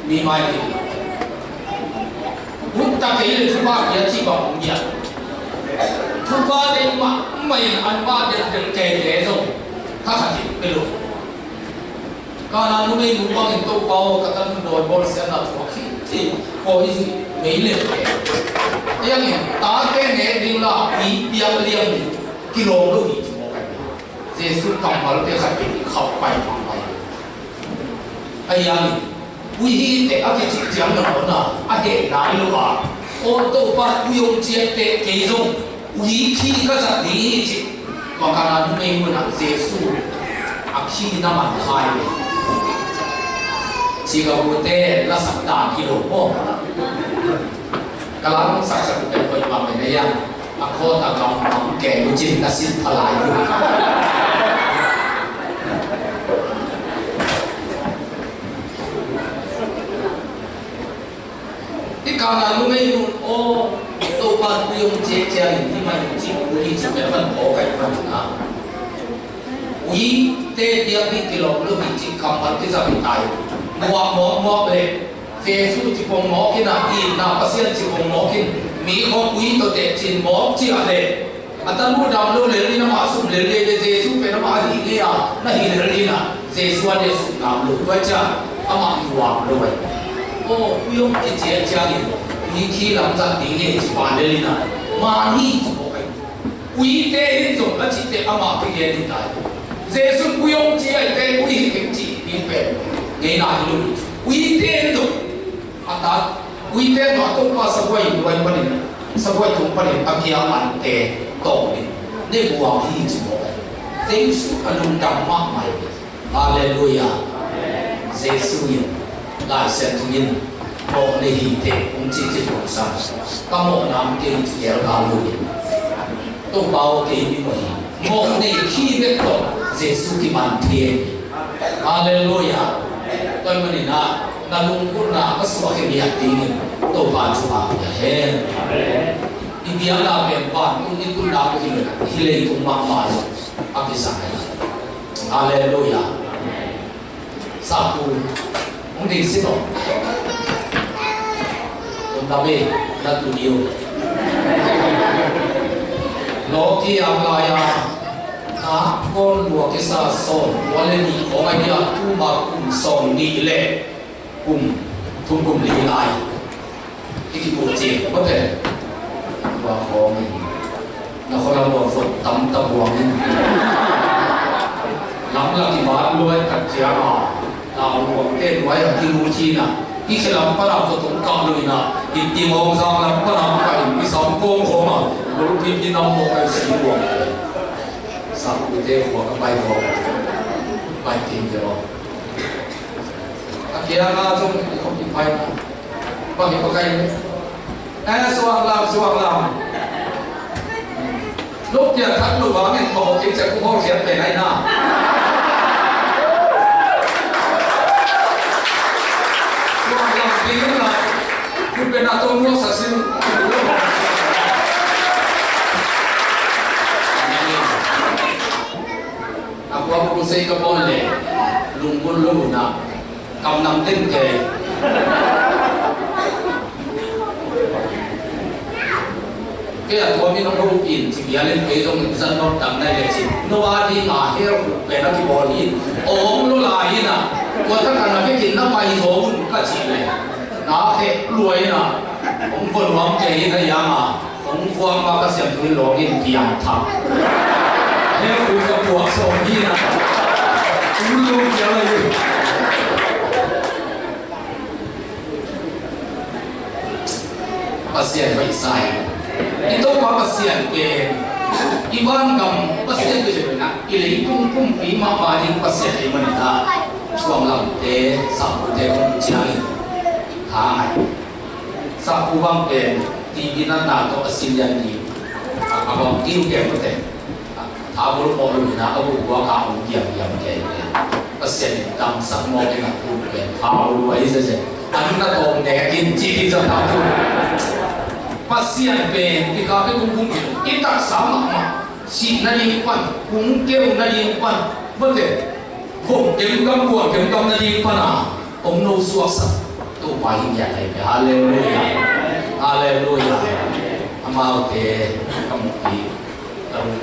mi mai ti bút ta cái là thứ ba kia chỉ bằng cũng vậy thứ ba đây mà mày ăn ba để kể rồi khác hẳn cái luôn cái nào nó mới muốn bằng tôi bao cái thân đôi bol sẽ là thuộc thì có gì mấy lần cái này ta cái này đi là bị biếng liêm kilo đâu đi Giêsu cầm vào cái khát bị khóc bay thẳng bay ai anh quý hi để ác chỉ chẳng được nữa ác để nãy luôn à ô tô ba quý ông chia để cái giống quý khi cái gì đi chứ mà cái nào mình muốn làm Giêsu ác khi nó mạnh khai chỉ có một thế là sắp đạt kilo một cái lá sắp sắp cái phần mà mình đây anh ác khó ta cầm kẻ của chính ta xin thay lại luôn cái nào lúc ấy luôn ô tô ba quý ông chế chế nhưng mà chỉ quý chỉ cái phần bỏ cái phần à quý tê điệp đi kilo lúc mình chỉ cầm phần cái gì tài mua về Giêsu chỉ còn mua cái nào đi nào bác sĩ chỉ còn mua cái mỹ không quý tôi để chỉ mua chỉ là để anh ta mua đam lúc lấy đi nó mà sum lấy để Giêsu về nó mà đi cái à nó đi lấy đi na Giêsu để sum đam lúc vậy chứ anh mà đi vào rồi ô quý ông cái chế chế này quý khi làm ra tiếng này chỉ bán lấy na mà đi chỉ có cái quý tê đến rồi là chỉ để anh mà cái gì đi tại Giêsu quý ông chế cái quý cái chỉ đi về ngày nào luôn quý tê rồi anh ta quý tê nó tung qua sắp quay bên sắp quay tung bên anh kia anh tê tổ đi nên buồn đi chỉ có cái Giêsu anh luôn đam mắc mày Hallelujah Giêsu yêu lại sẽ thực hiện bộ này hình thể cũng chỉ cái cuộc sống các bộ nam kinh kéo cao lùi tôi bảo cái như vậy bộ này khi biết tổ Giêsu thì bàn thiên Hallelujah tôi mới nói là luôn cũng là có sự cái việc tình tôi bảo chú bảo nhà hết đi biếng là việc bạn cũng như cũng làm cái gì khi lên cũng mang vào áp cái sáng này Hallelujah sao cũng không định xin lỗi tôi đã biết là tụi yêu nó kia lại à con lúa cái sa son qua lên đi có ai đi tu mà cùng son đi lệ cùng thung cùng đi lại cái bộ chuyện có thể và có mình nó không làm một phần tấm hoàng đi lắm là thì bán luôn thật chả à nào luồng tên nói là tiêu chi nè ít khi làm bắt đầu tôi cũng cầm rồi nè thì tìm ông sang làm bắt đầu phải đi sống công khổ mà lúc đi năm một cái gì luồng sao cái thế của các bài vở bài tiền rồi các kia là trong không chịu phải bao nhiêu cái này xoang làm lúc kia thắt lụa vào mình một cái sẽ cũng không thiệt về này nèคุณเป็นอาตมโลสัสินaku aku say ka bolle lungbon luna kam nam tin ke cái là tôi mình nó không in chỉ biết lên cái trong dân nó đằng này là chỉ nó đi mà hiểu về nó cái bò đi ôm nó lại nè tôi tất cả là cái chuyện nó bay xuống cái chuyện này nó thế lùi nè ông phân hoàng cái này mà ông quan mà cái xem cái lỗ cái kiềm thầm thế cũng có cuộc sống gì nè cũng luôn nhớ lại pasien vậy sai itu apa pasien ke iban kam pasien ke jena ile tung pi ma ba ni pasien ni mana suam lam te sa te kum chiai ha sa ku bang pe ti bina na to asin yan ni abang kiu ke ko te tha bu mo lu na abu wa ka ong yam ke pasien dam sa mo ke na ku ke ha lu ai se se an na to ne kin chi ti sa ta tu pasien ben ti ka pe kum ita sama ma si na ni pan kum keu na ni pan bote vom kem kam na ni pana om no suak sa to tu pahin ya lai haleluya haleluya amau te kamuti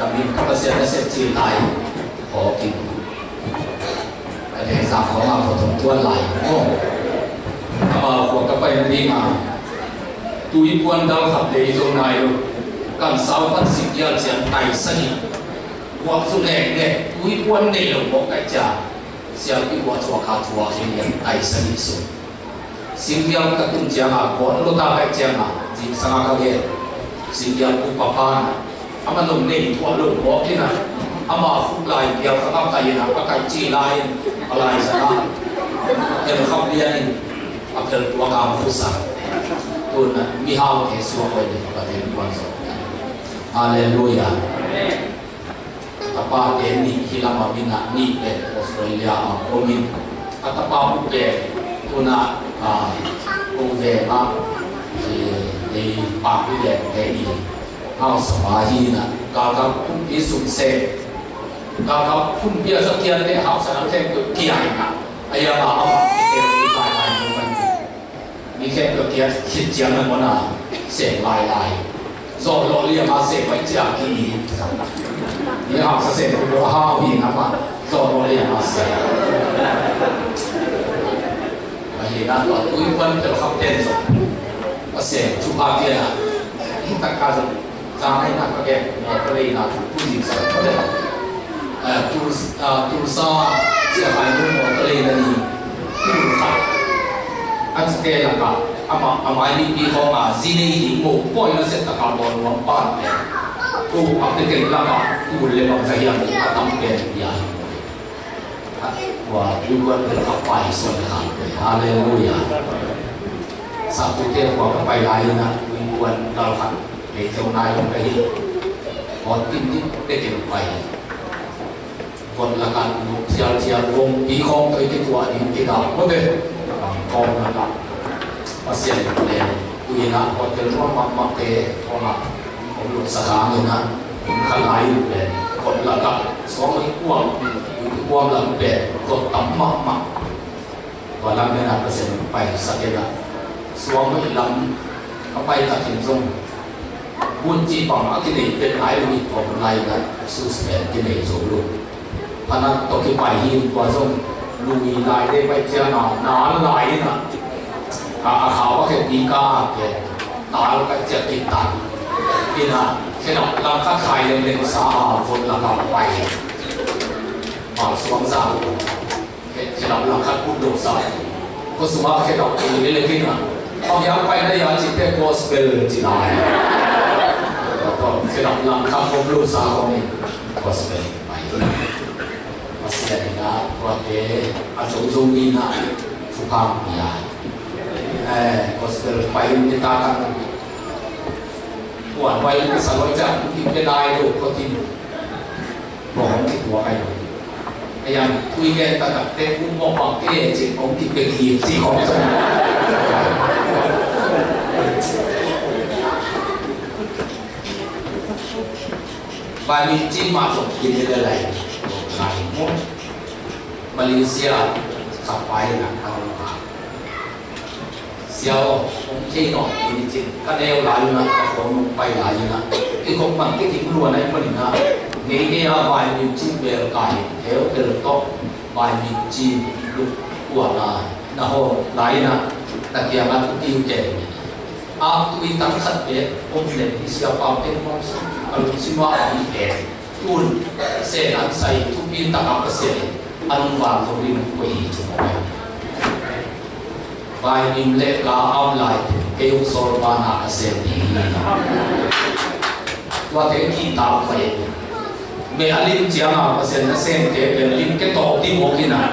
kami kapasian se chi lai ho ki ada sa ko ma ko tum tuan lai mo amau ko ka pai ni ma tu i puan dal khap le zo nai lo kan sau pat sik ya chian tai sani wa su ne ne tu i puan ne lo mo ka cha siang i wa chua kha chua hin ya tai sani so sim yang ka tum chiang a ko lo ta ka chiang a ji sang ka ge sim yang ku pa pa ama lom ne thua lo mo ki na ama fu lai ya ka ka kai na ka kai chi lai alai sa na em khap dia ni apel tua ka fu sa tu na mi hao ke su ko ni ka te kuan so haleluya apa ni hilama bina ni pe Australia a komin atapa pu pe tuna o ve ma e pa pi de pe ni ao sama hi na ka pum pi sum se ka pum pi sa kian te hao sa na te ko ki ai na aya ma ama ke ni lai lai no man ni ke ko kian khit jiang na mo na se lai lai zo lo li ma se pai chia ki ni你好，谢谢我好运啊嘛，做我哋嘛事。而家我每分就合點數，我成出發啲啊，大家就站喺那個嘅我哋那不認識我哋，杜沙即係喺我哋那裡杜克，อันที่นั่นก็อามาลีปีของมาจีนีหิมโป้ยนั่นเสร็จตะการบอลวันบ้านเนี่ย tu apa yang lama tu boleh bangsa yang atam ken ya wah buat apa isolasi haleluya satu dia buat apa lain nak buat dalam lejon naik lagi orang ini dekat baikคนละกันเทียร์วงปีคองตัวที่ตัวนี้ที่เราโอเคคองนะครับมาเสียงเลยดูนะพอจะร่วมมาเตะพอมาผมลงสถานเลยนะขลายอยู่เลยคนละกับสองอีกวงลำเป็ดคนต่ำมากว่าลำเนี่ยนะเปอร์เซ็นต์ไปสักเดือนสองอีกลำเขาไปตัดสินทรงบุญจีปังอากิเลสเป็นหลายวิของไรนะสู้เสียกิเลสโสลูพนันตกิไปหินกว่าทรงลุยลายได้ไปเจ้าหนาลายนะเขาว่าแค่ดีก้าเกิดตาแล้วก็จะติดตันนี่นะแค่เราลำคัดไทยเล็งๆสาคนละลำไปมาสวงสาแค่เราลำคัดพูดดูสาก็สมมติแค่เราตีเล็กๆนะพอย้ำไปได้ยาจิตเป็นโกสเปลจีนายแล้วก็แค่เราลำคัดพูดดูสาของนี่โกสเปลไปมาเสียนะว่าเอ๋อาจจะมีนะสุภาพมีอะไรgospel paling kita akan buat paling selalu jangan kita naik tu kotin bohong kita buat ayo yang tuikan tak tepung mau pakai cik om kita pergi cik om tu balik cik masuk kita lain lain Malaysia sampai nak tahu siao ông chơi nọ thì chỉ các đeo lại na các con bay lại na cái con bằng cái tiếng luôn này mình na nghe vài miền chim về cài theo từ to vài miền chim lúc của là hồ lại na đặc biệt là tụi tiêu kể tụi tăng khất về ông lên thì siao bao tên mong kalau semua ahli kể tuôn sẽ ăn say tụi pin tăng apa sẽ ăn vào rồi đi quay chúng vài niệm lệ là ao lại kêu soi ba nà xem đi và thế khi tạo vậy mẹ anh linh chiang à và xem nó xem thế về linh cái tổ tim một cái nào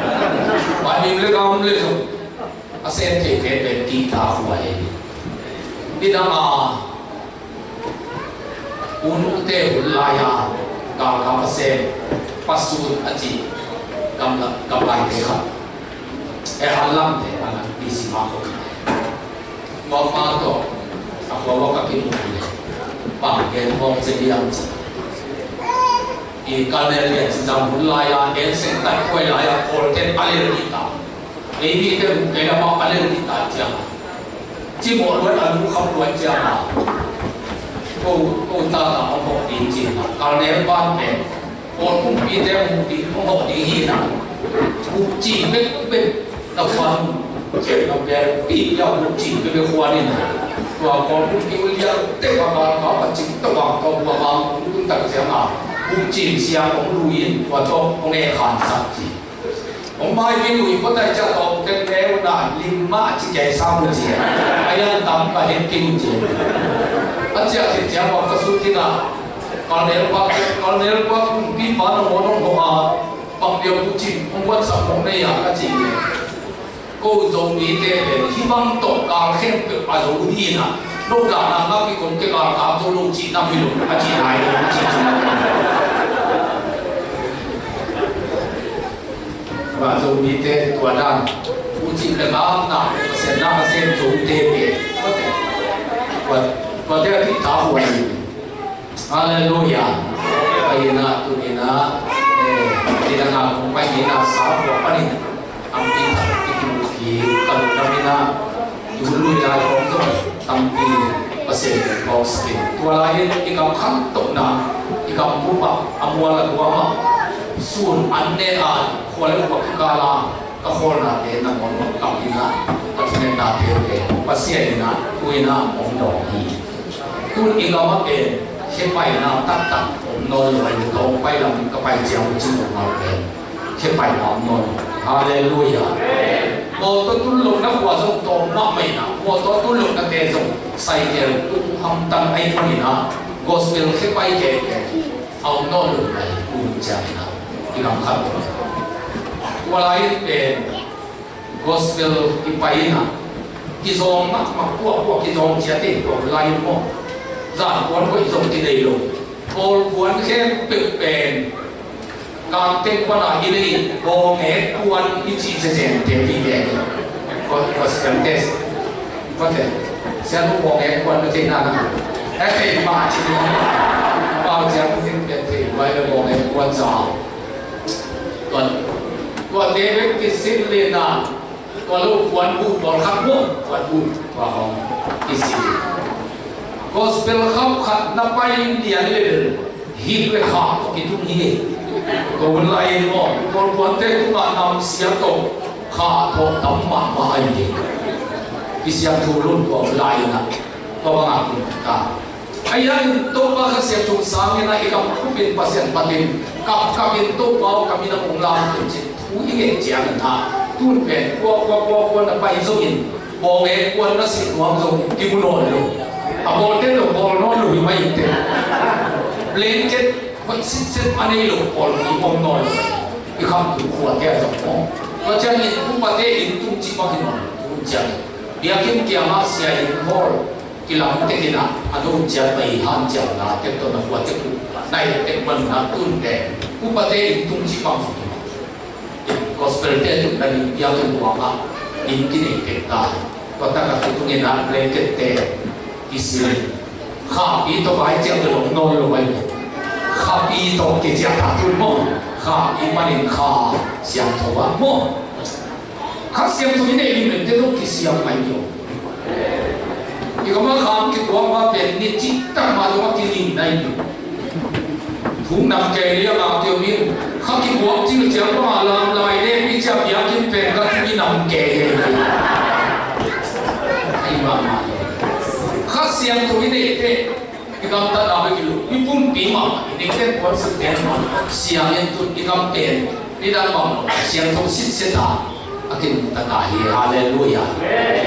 vài niệm lệ cao lệ rồi xem thế về khi tạo vậy đi đâu mà uống tê uống lại à cao mà xem pasu anh chị cầm lại thế không alam thế anh isi makhluk wafat to aku wakak itu bagian mau sediam i kalnya sedang mulai yang sentai kue layak oleh alir kita ấy đi cái là mọc lên thì ta chẳng chỉ một luôn là cũng không luôn chẳng mà cô ta là ông học tiếng gì mà còn nếu con về con cũng biết theo ông học tiếng gì nào cũng chỉ biết đọc phần chỉ đọc về bị nhau cũng chỉ biết khoa nên và con cũng kêu nhau tất cả các bạn chính tất cả các bạn cũng tập xem mà cũng chỉ xem ông lưu ý và cho ông nghe khán giả gì ông mai cái người có thể cho ông cái kéo đã lim mã chỉ cái sao được gì ai ăn tắm và hết kinh gì anh chị thì chỉ một cái số thế nào còn nếu qua cái bán nó không có bằng điều cũng chỉ không quan trọng không này à cái gì cô dùng ý thế để hy vọng tổ càng khen được bài số đi nào lúc nào là các cái con cái càng cảm cho lúc chỉ năm mươi lúc anh chị này được chỉ và dùng ý thế tuổi đàn cũng chỉ là nào sẽ xem dùng thế để và theo thị thảo của anh Hallelujah bây giờ tụi mình thì đang làm một bài gì là sáu của anh âm tin thật cái kỳ cần làm na dulu ya không rồi âm tin và sẽ có sự tua lại cái cảm khắc tổng na cái cảm mua bạc amua là tua mà sun anh nè khoa là của cái là cái khoa là để nằm món cảm tin na cái này là theo cái và sẽ na tôi na món đồ gì tôi cái cảm mà cái khi bài nào tắt tắt nồi lại tổ bài làm cái bài giảng chữ nào cái khi bài nào nồi Hallelujah một tôi tu luyện nó qua trong tổ mắc mình nào một tôi tu luyện nó để trong sai cái tu hâm tâm ai thôi nào gospel khi bài cái ông nồi lại cũng chẳng nào cái làm khăn qua lại để gospel cái bài nào cái dòng mắc của cái dòng chia tiền của lại một giảng cuốn của dùng thì đầy đủ cô cuốn khen tự bền càng tên quan là như đây cô nghe cuốn ít chỉ sẽ rèn để đi để có xem test có thể sẽ lúc cô nghe cuốn như thế nào cái gì mà chỉ bao giờ cũng biết thì vậy là cô nghe cuốn rõ còn thế với cái xin lên là còn lúc cuốn bút còn khắc bút cuốn bút và không cái gì gospel khắp khát nắp bay India lên hít về khát cái thứ gì còn lại nó còn quan thế cũng là nằm xiêm tổ khát tổ tắm mà anh đi cái xiêm thu luôn còn lại nè có bao nhiêu cả ai ăn tổ ba cái xiêm chung sáng cái này cái cũng bên pasien patin cặp bên tổ bao cặp bên ông làm cái thú ý cái chuyện là tuôn về qua nắp bay giống như bò nghe qua nó xịt hoang giống kim nồi luôn bol thế rồi bol nó lùi mấy thế lên cái vẫn xích anh ấy lùi bol đi bom nồi cái không được khỏe theo rồi có cho nên cũng có thể in tung chỉ có hình tung chân bây giờ kia mà sẽ in hol cái làm cái nào anh tung chân bảy hàng chân là cái tôi nói cái này cái mình là tuôn để cũng có thể in tung chỉ có hình gospel thế chúng ta đi bây giờ chúng ta in cái này cái ta có ta là cái tung này là lên cái thế isi khá ý tôi phải chơi được lồng nồi rồi khá ý tôi cái chơi thả tuôn mò khá ý mà nên khá xem thấu á mò khá xem thấu như này mình thấy lúc cái xem mấy nhiều thì có mà khám cái quang mà bên này chỉ tăng mà cho cái nhìn này thú nằm kề đi mà tiêu miên khá cái quang chỉ là chơi mà làm lại đây bị chạm giá cái bên cái thú nằm kề hay mà khá xem tôi này thế cái cảm ta làm cái lúc cái phun bí mà cái cái quan sự tiền mà xem nhân tụi cái cảm tiền đi đang bằng xem tôi xích ta cái ta cả Hallelujah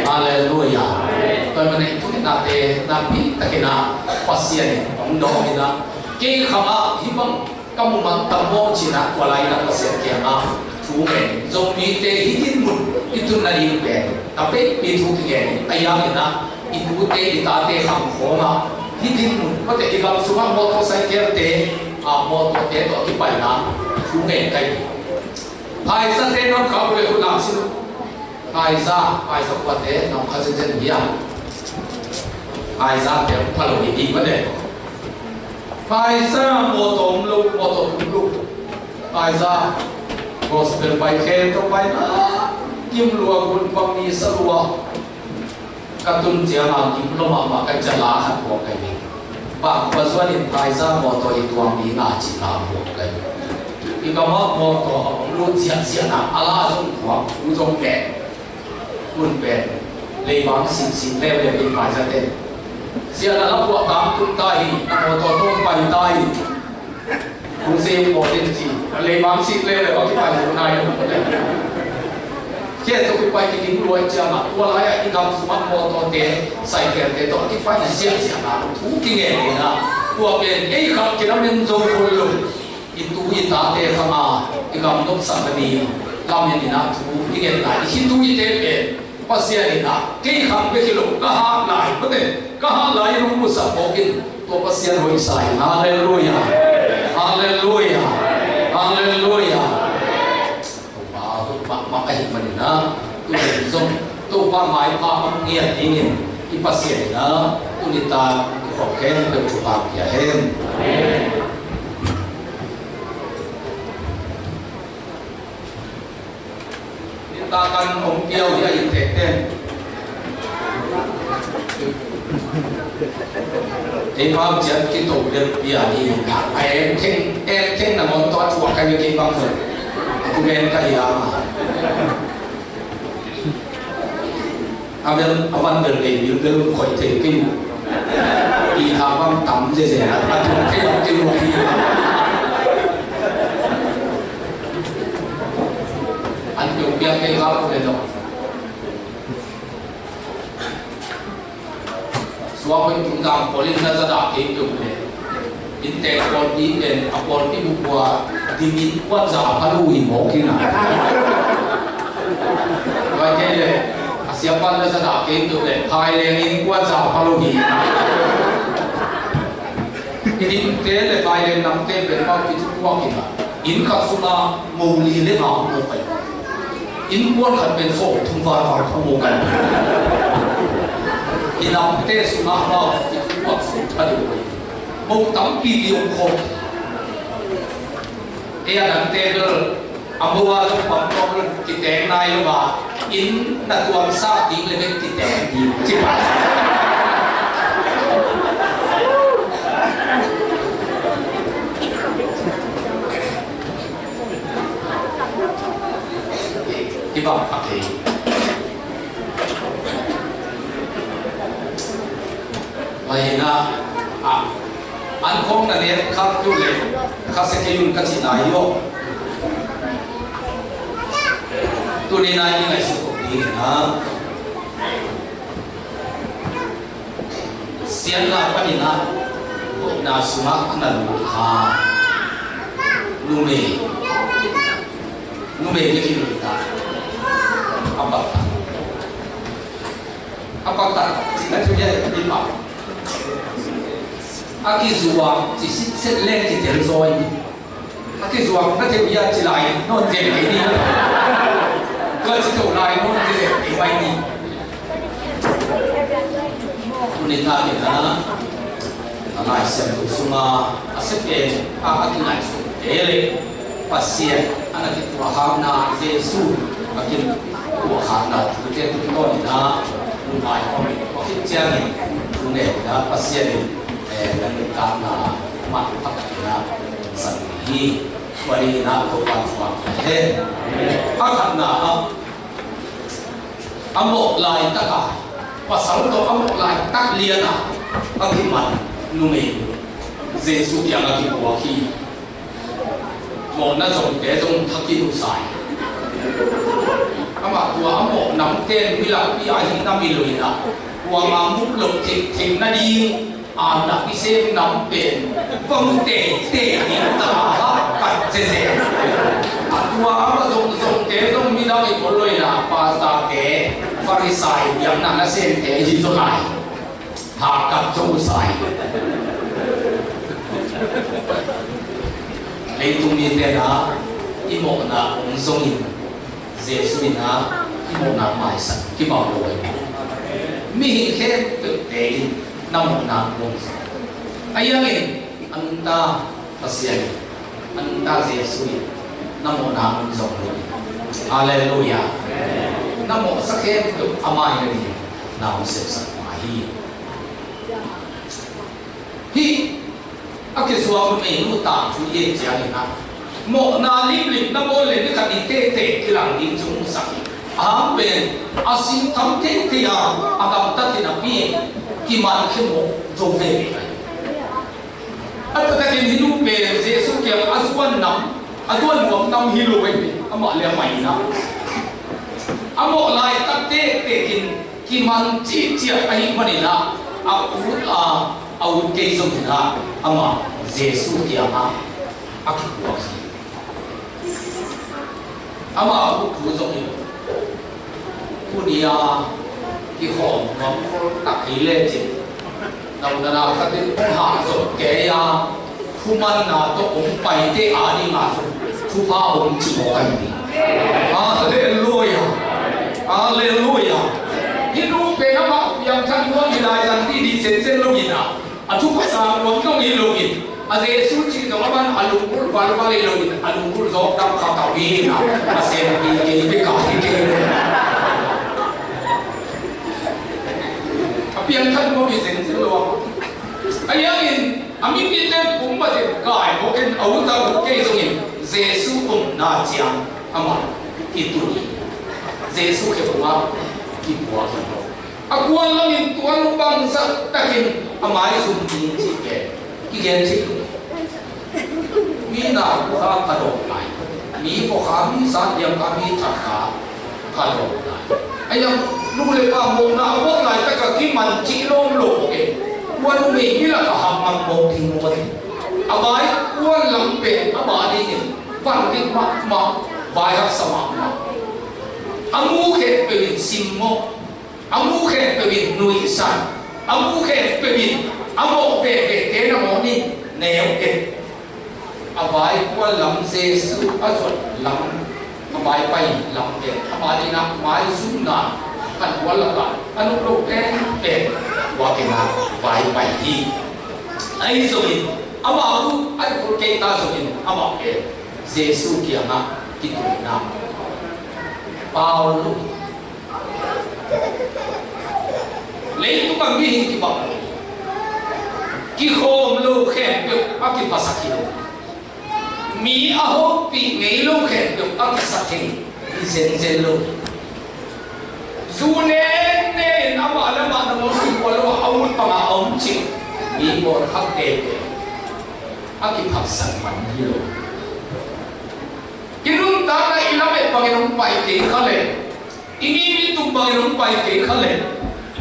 Hallelujah tôi mà này tôi na thế na bị ta cái na pasien ông đó cái na cái khama hy vọng kamu man tamo chỉ là qua lại là pasien kia mà thú mình giống như thế hít một ít tu na đi về tapi bị thú cái ai yang na ibu te ita te ham khoma hidin mun có thể gặp số mang motorcycle te motor te to ki pai na thu nghe cái hai sa te nó khảo về khu làm xin hai sa quan te nó khá chân hiya hai sa te phalo đi vấn đề hai sa motor lúc hai sa gospel pai khe to pai na kim lua kun bang ni salua katun chia ma kim lo ma ka chala hat ko kai ni ba paswan in pai za mo to i tuang ni na chi na mo kai i ka ma mo to lu chia chia na ala jong kwa lu jong pe kun pe le bang sin sin le le in pai za te chia na la kwa tam tun tai mo to to pai tai kun se mo tin chi le bang sin le le ba ki pai lu nai lu ko le kia tôi bị quay cái tiếng lôi chưa mà tua lái cái cầm smart motor thế sai kẹt thế tôi cái phải là xe xe nào thú kinh nghiệm này là tua bên cái cầm cái nó nên dùng thôi luôn in tu in ta thế không à cái cầm nó sẵn cái gì làm như thế nào thú kinh nghiệm lại khi tu in thế bên bắt xe này là cái cầm cái kilo cả hai lại có thể cả hai lại nó cũng sắp bỏ kinh tôi bắt xe hồi sai hallelujah hallelujah hallelujah makanya mana tu berzom tu pamai pamang niat ingin dipasien na tu nita roken berjumpa ya hem nita kan om piau dia inteken Imam jangan kita udah biar ini em na montot wakai ke bang tu aku ben kaya awan awan berlebih belum koi tekin di hawam tam je atau kayak teruki anjung biar kayak apa itu suami tunggang polin nasa dak itu le intek polin dan apolti buat dimin kuat zah kalau imo kina bagai le siapa nasa dak itu le hai lengin kuat zah kalau ni ini le hai leng nam te berapa itu kuat kina in kasuna muli le am mo kai in kuat kan ben so thumwa har thomo kan inam te suna na itu kuat adu một tấm kỳ diệu khổ, em đang tê rồi, amua trong phòng trong cái đèn này là bà in đặt tuần sao tiếng lên cái đèn gì chứ bà, cái vòng phật thị, vậy là anh không là nên khắc tu lệ khắc sẽ kêu cái gì này yo tu nên ai như ngày xưa cũng đi na xiên là cái gì na na suma anh là ha nume cái gì vậy ta apa ta chỉ là chúng ta đi bảo aki zuang chỉ xét lên thì tiền rồi aki zuang nó theo ia chỉ lại nó tiền cái đi cơ chỉ cầu lại nó tiền cái vay đi nên ta hiện là lại xem được suma xếp về aki lại để lấy pasien anh cái tua hàng na Giêsu aki tua hàng na cái tua đó na ngoài không có cái chuyện này cũng để là pasien dan karena manfaat kita sendiri warina kepada karena amok lain tak pasal tu amok lain tak liana akibat nume Yesus yang lagi buaki mau na jom dia jom thaki usai ama tua amok nam ten bilang pi ahi nami loina tua mamuk lok tik na di anak isem nampen pemute ni tak kat sese atua apa zong te zong midang ikoloi na pasta ke farisai yang nak sen te ji to lai ha kat zong sai leitung ni te na imo na zong in Yesus na imo na mai sa ki ba loi mi he te namun nanggung, ayangin anta pasien, anta Yesus, namun nanggung zong, haleluya. na mo sakhem tu amai ni na mo se sa hi hi akiswa me nu ta chu ye ja ni na mo na lim lim na mo le ni ka ni te te kilang ding chung sa a ben asim tham te te ya agam ta ti na pi ki man ke mo zo ve at ta kin hinu pe jesu ke aswan nam nam hi lo ve ama le mai na amo lai ta te te kin ki man chi chi ai mani na a u a u ke zo na ama jesu ke ama aki ku ama ku ku zo ni ku dia ki hom ma ta ki le chi nau na ka te ha zo ke ya thu man na to ong pai te a ni ma thu pa ong chi mo ai ni hallelujah hidu pe na ma yang chan wo ni lai chan ti di sen sen lo ni na a thu pa sa lo ngong ni lo ni a jesu chi no ban alung kul wal wal lo ni alung kul zo dam ka ka wi na a sen ni ke be ka ke pian thân có bị dính dính luôn anh em nhìn anh mình biết đến cũng mà thì cái một cái ấu ta một cái giống như Giêsu cũng na chiang ama itu ni Giêsu ke bua ki bua a kuan lang in tuan bang sa takin amai sum tin chi ke ki gen chi mi na ku ha ka do lai mi ko ha mi sa yam ka mi tha ka do lai anh em lúc lấy vào một nào quốc lại tất cả cái màn chỉ lôm lộ kì quân mình như là cả hàng mặt một thì một à vài quân lắm bể à bà đi nhìn văn cái mặt vài hạt sầm mặt à mu kẹt về biển sim mô à mu kẹt về biển nuôi sản à mu kẹt về biển à bộ về thế là món đi nèo kẹt à vài quân lắm Giêsu à chuẩn lắm à vài bay lắm kẹt à bà đi nằm mái xuống nà kan wala ka anu lo pe wa ke na vai pai hi ai so ni ama ku ai ko ke ta so ni ama ke Jesu ki ama ki tu na Paulo le tu ka mi hin ki ba ki khom lo khen pe a ki pasaki lo mi a ho pi ngei lo khen pe a ki sakhi zen lo Zune ne nama lama nama walau awal panga omcing ibor hak deke aki paksan mandilo kinun tana ilame panginong pai ke khale ini tum panginong pai ke khale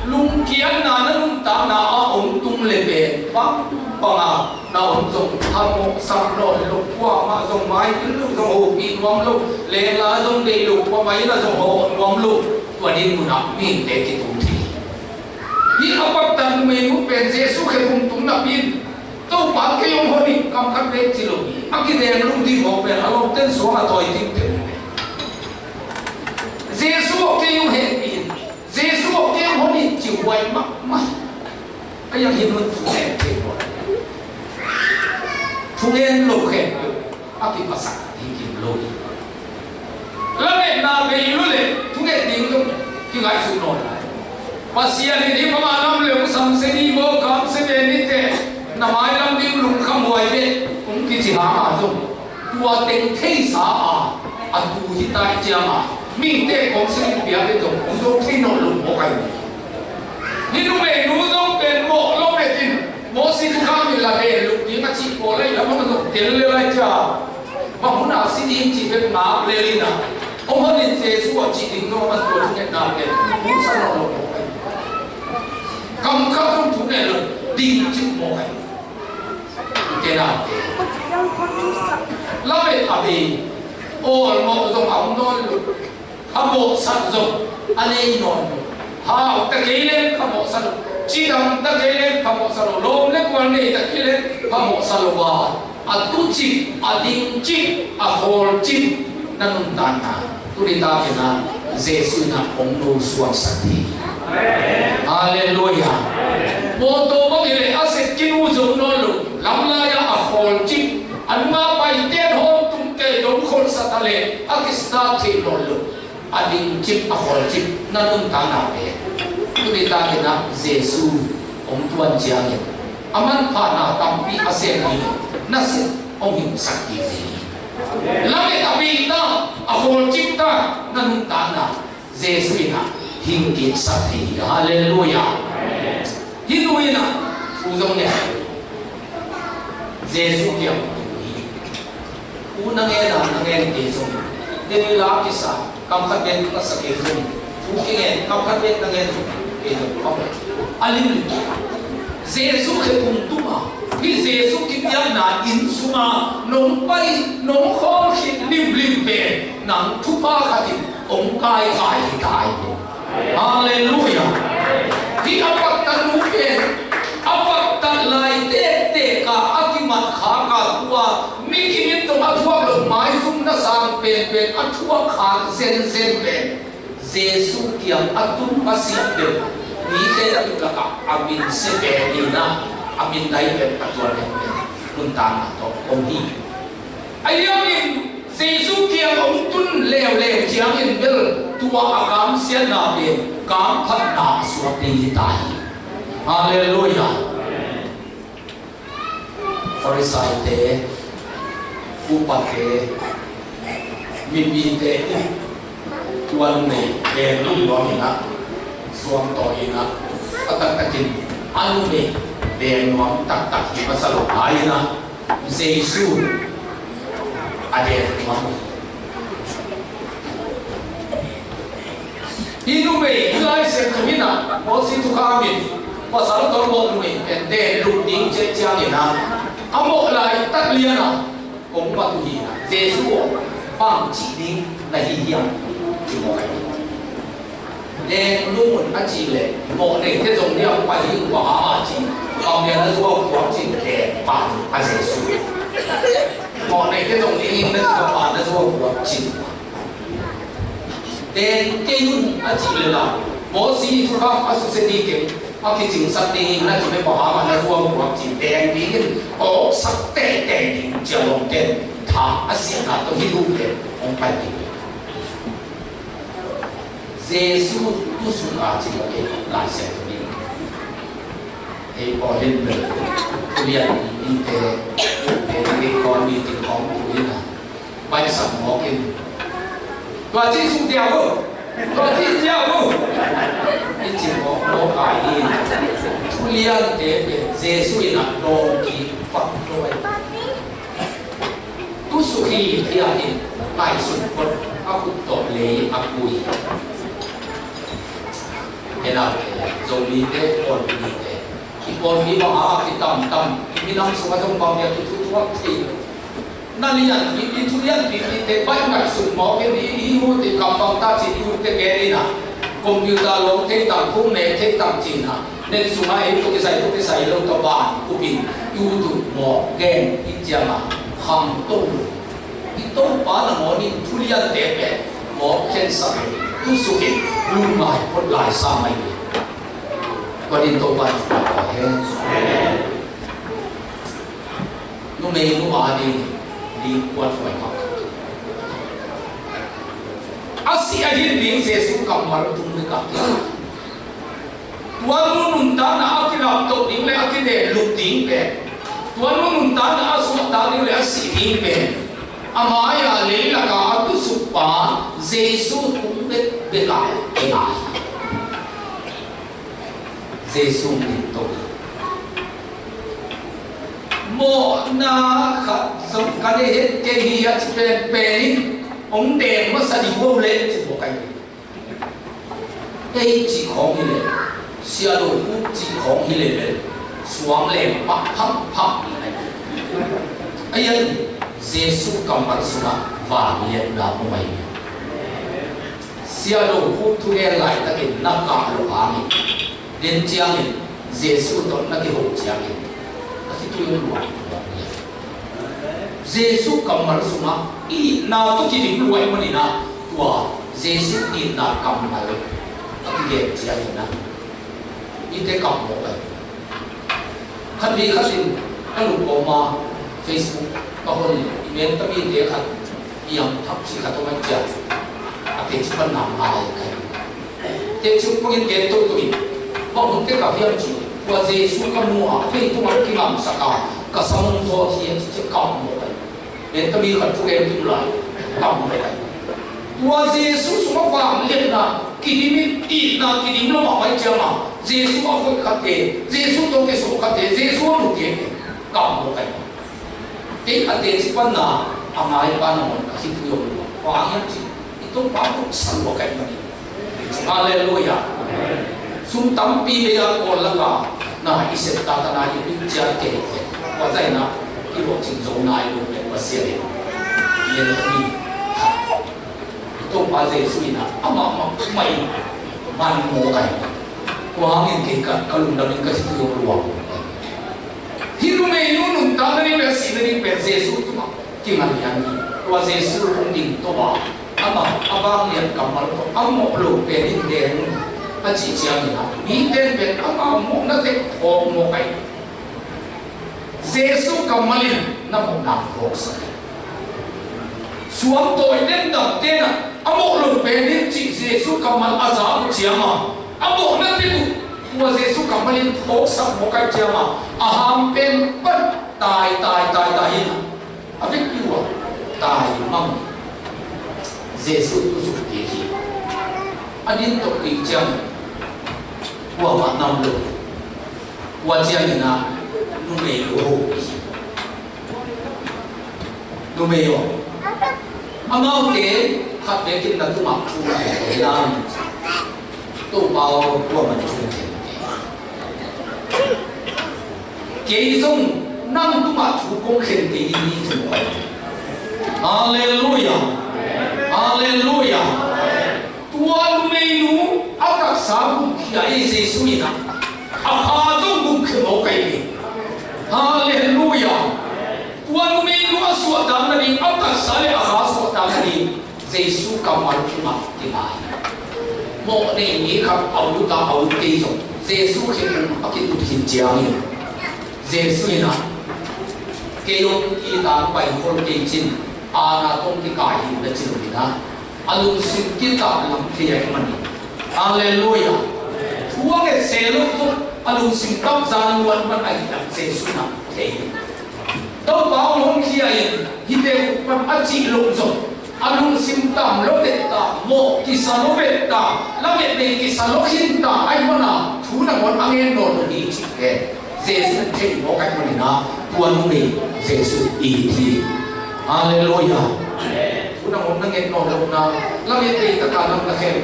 lung kian na lung ta na a om tung lebe bang panga na om zong hamo sak no lo kwa ma zong mai lu zong ho pi wam lu le la zong de lu kwa mai na zong ho wam luวันมุนับมีเด็กที่ตุ้งทีนี่เอาปัตตันเมนุเป็นเจสุเคปุงตุ้งนับยินตู้ปากเกี่ยงหัวนี่กำคับเด็กสิลูกอักกิเดนลุงดีบอกเป็นอารมณ์เต้นสวงตัวยิ่งเต็มเจสุเกี่ยงเห็นยินเจสุเกี่ยงหัวนี่จิ๋วไวมากมากก็ยังเห็นมันทุ่งเห็นเต็มหมดทุ่งเห็นลูกเห็นอยู่อักกิภาษาที่กินลูกแล้วเนี่ยนาเบยรู้เลยทุกอย่างดิ้งตรงที่ไงสุนทรภาษาที่ที่พม่าลำเลี้ยงสัมเสนีโบกำเสนีนิเตน้ำไม้ลำดิ้งลุงขโมยเด็กผมคิดที่หามาตรงตัวเต็งเทสาอันดูที่ใต้เจ้ามามีเด็กของเสนีเปียเป็นตรงผมต้องที่นอนลุงโบกันนี่ลุงเองรู้ต้องเป็นโบลงเด็กินโบสิทุกครั้งมีละเบลลุงยิ่งมาจีบโบเลยแล้วมันต้องเดี๋ยวเลยจ้าว่าหัวหน้าสิดิ้งจีบเป็นหมาเลยนะông hơn đến Giêsu ở chỉ định nó mà tôi nhận nào để muốn sao nó lộ cái cầm khắp trong chúng này là đi chịu mọi cái nào lao về à vì ô một dòng ống nói hâm mộ sẵn dùng anh ấy nói hào ta kế lên hâm mộ sẵn chỉ đằng ta kế lên hâm mộ sẵn lôm lên quan này ta kế lên hâm mộ sẵn và à tu chip à đinh chip à hồ chip nanun tana tulita kena Yesus na omno suang sakti haleluya moto bagile aset kinu zomno lu lamla ya ahol chip anma pai ten hom tum ke dom khol satale akista the lo lu ading chip a hol chip na nun ta na pe tu ni ta ke na Jesu om tuan chiang ni aman pha na tampi ase ni na se om hin sakti ni lame ta bi ta a hol chip ta na nun ta na Jesu na hin ki sakti hallelujah hinuina uzong ne Jesu kiam unang ena nangen Jesu deni la kisa kam khat ben ka sake zum tu ke kam khat ben nangen Jesu kam alim Jesu ke kum tuma ki Jesu ki tiam na in suma nong pai nong kho khit lim lim pe nang thu pa khatin ong kai kai kai hallelujah ki apak tanu pe apak tan lai te te ka akimat kha ka tua mi ki mit to athua lo mai sum na sang pen pen athua kha zen zen pe Jesu kiam atum pasip pe ni te la ka amin se pe ni na amin dai pe atua le pe kun ta na to om hi ayamin Jesu kiam om tun leo leo chiang in bel tua akam sian na pe kam phat na suat ni tai hallelujah Pharisai te upate mi te tuan nei e lu lo ina suam to ina atak takin anu me de nuam tak tak ki pasal ai na Jesu ade nuam inu me ilai se tumina mo si tu kami pasal to mo me ende lu ding che chiang ina amo lai tat liana ong pa tu hi Jesu pang chi ding la hi hiam chi mo kai le lu mun a chi le mo ne te jong liam pa hi wa ha chi kam ne na zo ko chi ke pa a Jesu mo ne te jong li na zo pa na zo ko chi den ke yun a chi le la mo si tu ka a su se di ke a ki jing sat ni na chi me pa ha ma na zo ko chi den ni o sak te te ni ja long ten tha a si na to hi lu ke ong pa ti Jesu tu su a chi ke la se ni e po hin de tu ya ni te ke ko ni ti kong tu ni na bai sam mo ke và chỉ dùng tiền không, và chỉ tiền không, cái chuyện có cái gì, tu liên để Giêsu là đồ kỳ Phật rồi, tu suy thì là gì, bài xuất Phật, áp dụng tổ lệ áp bùi, thế nào rồi đi thế còn đi thế, khi còn đi vào cái tầm tầm, cái năm số trong bao nhiêu tu thìนั่นอย่างที่ทุเรียนที่เด็กบ้านไหนสุดหมอเป็นอีหูที่กำฟังตาจีอูเตเกลีนะคอมพิวเตอร์ลงเทคต่างพุ่งเมเทคต่างจีนะเน้นสุนัยทุกใส่ลงตัวบ้านกูปินยูทูบหมอแกงอิจฉาคำต้มอีต้มบ้านหมอนี่ทุเรียนเด็กหมอแค่สั่งทุสุกิลุงใหม่คนหลายสามไม่ก็ดินตัวบ้านฝากแห้งนุ่มเมย์นุ่มอาดีdi buat mereka. Asyik aja di Yesus kamar tu mereka. Tuan nunta na akhirat tu di le akhirnya lukting pe. Tuan nunta na asuk tadi le asyik pe. Amaya le laga tu supa Yesus umbet bekai bekai. Yesus itu. Mo na khát sống cái này hết cái gì hết về về ông đèn mà sao đi vô lên thì một cái đây chỉ không như này xe đồ cũng chỉ không như này xuống lên bắt phấp này ấy ấy Giêsu cầm bát xuống và liền là một mày xe đồ cũng thu nghe lại ta cái nắp cả lỗ hàng đến chiang này Giêsu tốn là cái hộp chiang này itu yang luar Yesus kamar semua na tu kini luar mana na tua Yesus na kamar tapi dia jadi na itu kamar kan dia kasih kalau koma Facebook kahon email tapi dia kan yang tak sih kata macam ate chipan nam ai kai te chu pangin ke to in ba hun te ka hiam chu wa Jesu ka mu a te tu ma ki ngam saka ka samung zo hi chi ka mo kai en ta mi khat pu ke tim lai ka mo kai wa Jesu su ma wa le na ki dim ti na ki dim lo ma mai cha ma Jesu a ko ka te Jesu to ke so ka te Jesu lu ke ka mo kai te ate chipan na amai pa na mo ka hi tu yo wa hiam chi itu baru salwa kai mani haleluya sum tampi be ya ko laga na iset ta ta na ni ja ke wa zai na ki ro ching zo na i lo be wa se le ye na ni to pa je su na ama ma mai man mo kai ko hangin ke ka kalum da min ka si yo ruwa hiru me nu nu ta ni be si ni be je su tu ma ki man yan ni wa je su hong ding to ba ama abang lihat kamar to amo lo pedin den aci chiang na mi den ben ama mo na te ko mo kai Jesu kamalin na mo na ko sa suam to den da ten amo lo pedin chi Jesu kamal azab chiama amo na te ku Jesu kamalin ko sa mo kai chiama aham pen pat tai na avik piwa tai mam Jesu tu sukti hi, adin to kijam, wa nam lo, wa jam na numero, amau ke khap de kin na tu mak chu lam, tu bao wa man chu ke zong nam tu mak chu kong khen ti ni chu pai, hallelujah. Haleluya. Tuhan menu agak sabuk kiai Yesus ina. Akadong mungkin mau kaini. Haleluya. Tuhan menu aswatan dari agak sale aswatan dari Yesus kamal cuma dimai. Mau ni kap awal tak awal kejo. Yesus kena pakai tu hinjani. Yesus ina. Kejo kita baik orang kecil. Ana tong ki kai na chilina alung sim ki ta lam ki ai mani hallelujah thua ke selo to alung sim kam zan wan man ai tam se suna ke to ba long ki ai hi te pan achi lo zo alung sim tam lo de ta mo ki sa lo be ta la me de ki sa lo hin ta ai mana thu na mon angen no ni chi ke Jesus te mo kai mani na tuan mu ni Jesus i thi haleluya una mong nangin no na lamit ay kakalang na kaya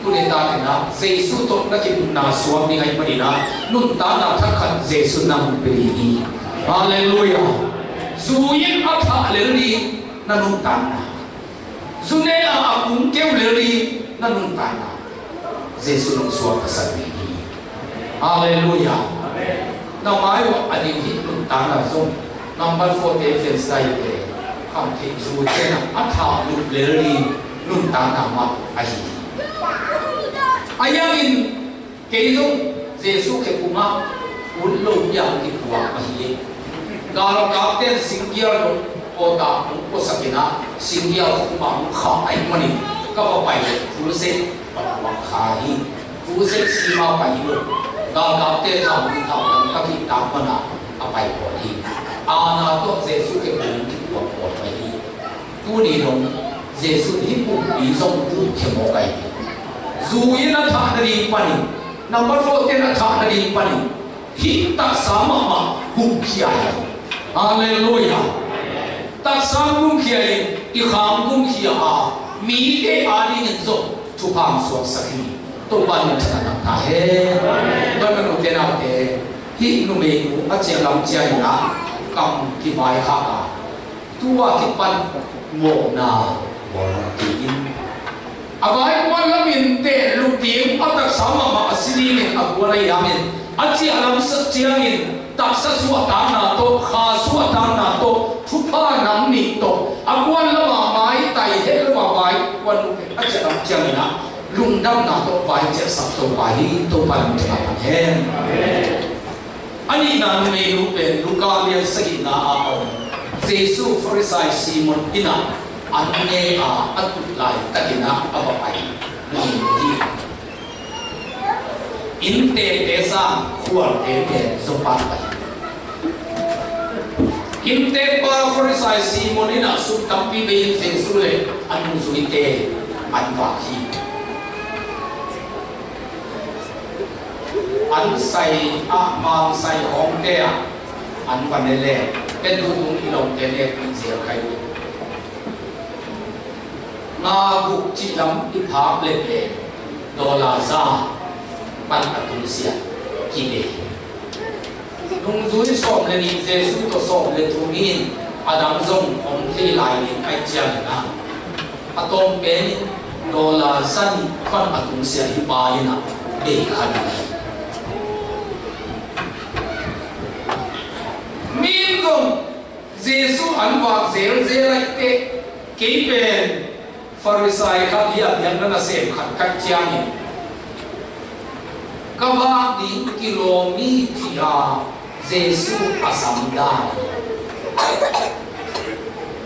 kunin natin na Jesus to na kinasuwag ni ngay manina nun ta na takhan Jesus ng pilihi haleluya zuyin at haleri na nun ta na zunay ang akong kewleri na nun ta na Jesus ng suwag kasabihi haleluya na mayo aninghi nun ta na so number 4 defense tayoคำที่สูเจนะอัฐาลุเลรีลุนตานามาอาฮีอายังอินเกี่ยวเจสุเขปุมาอุลโลยังที่ขวาอาฮีดาร์กาเตนสิงเกียร์โอตาโอสักินะสิงเกียร์ขุมาขาไอมันนี่ก็ว่าไปฟูเซตปัตวังขาฮีฟูเซตสีมาไปเลยดาร์กาเตนทำที่ทำกันก็ที่ตามมันอ่ะเอาไปพอดีอาณาตัวเจสุเขปุที่ขวาพอดีกูนี่ลงเจสุที่ปุ่มปีส่งปุ่มเขมอกไอซูยินฐานดีปนินับว่าโฟเตนฐานดีปนิฮิตตักสามมาหุบขี้ไอฮาเลลูยาตักสามหุบขี้ไออีขามหุบขี้อามีเออาดีนิจทุพามสวดสักทีตัวบ้านมันจะนั่งท่าเฮบ้านมันอุเทนาเตฮินุเมนุอาเจียลำเจียนะกำกิบายฮากาตัวกิปันโมนาบอลตีนอาไว้วันละมินเตลูกทีมอัตสามามาสิลีมินอักวนัยามินอาเจียลำสักเจียมินตักสัสวตานาโตข้าสวตานาโตทุพานังนิโตอักวันละมาไม้ไตเฮลมาไว้วันอาเจียลำเจียมินะลุงดำนาโตไว้เจสับโตไว้โตปันจะมาแทนอันนี้นั่นไม่รู้เป็นลูกาเลียนสกินาอาเจสุฟริสัยซีมอนอินา anh nghe anh lại tất cả ở vậy nhìn đi in te sang khuẩn te giống bạn vậy in te pa Pharisee Simon ina sum tampi be Jesus le anh zui te anh va hi anh say mang say hong te anh van leเป็นดูดูที่เราเรียกเป็นเสียใครนาบุกจิลำอิพาเปลเปโดลาซาปันอัตุเสียกิเลลุงจุยสอบเลยนี่เจสุก็สอบเลยทุกินอดัมซงองที่ลายนี่ไอเจียนนะอะตอมเป็นโดลาซันปันอัตุเสียที่ปายนะเด็กขันมีนงเจสุอันว่าเจลไรเตะกี่เป็นฟาริสัยขับเรียบยังนั่นเสียขัดกัดเจียงก็ว่าดีกิโลมีที่เจสุอาสัมดา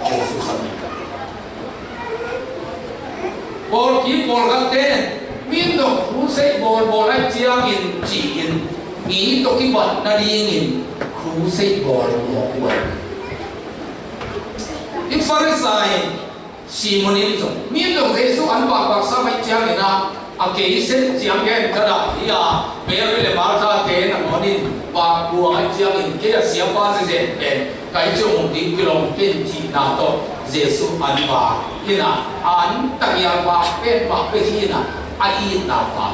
เจสุสัมดาบอลกีบอลกันเต้มีนงรู้สึกบอลไอเจียงอินจีอินมีตกิบัตนาดีอินครูเซบอลหัวอวยอีฟาริสัยซีโมนิจงมีตรงเจสุอันปากสมัยเจียงนี่นะอาเกยเซเจียงแก่กระดาษที่เบลเวลมาร์ธาเตนมอนินปากบัวไอเจียงนี่เกี่ยเสียบ้านเจเป็นไก่จงดิ้งกิโลเป็นจีนาโตเจสุอันปากที่นะอันตะเกียบปากเป็นปากเป็นที่นะไอนาปาก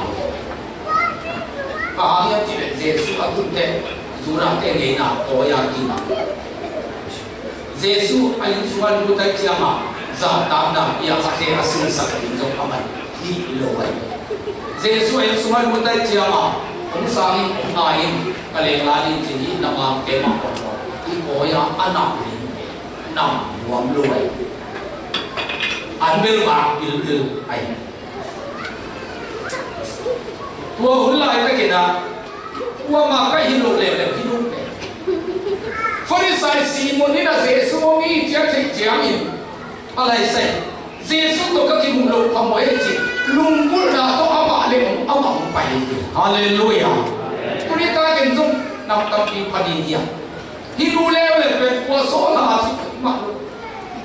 ก็หางจีเจสุอันตุเตสุราเตเลนะโอยากินะเจสุอายุส่วนรู้ได้เจียมาจะตามนำยาสักเทอาศิลสักดิ้งจงอามันที่โลไว้เจสุอายุส่วนรู้ได้เจียมาองศาอินองนาอินกะเลงลาดินจีนีนำมาเตมาคนที่โอยาอันนับลินนำรวมรวยอันเบลมาบิลไอตัวหุ่นลายตะกินะว่ามาก็ฮิโลเลวฮิโลเลวฟาริสัยซีโมนี่นะเจสุมีเจ้าเจียงอินอะไรเสเจสุตัวก็กินมุลพมวยจิลุงบุญนาต้องเอามาเลยเอามาไปฮาเลลูยาตัวนี้ตาเก่งจงนำตำปีพันธุ์ยาฮิโลเลวเลยเป็นกัวโซลาที่มา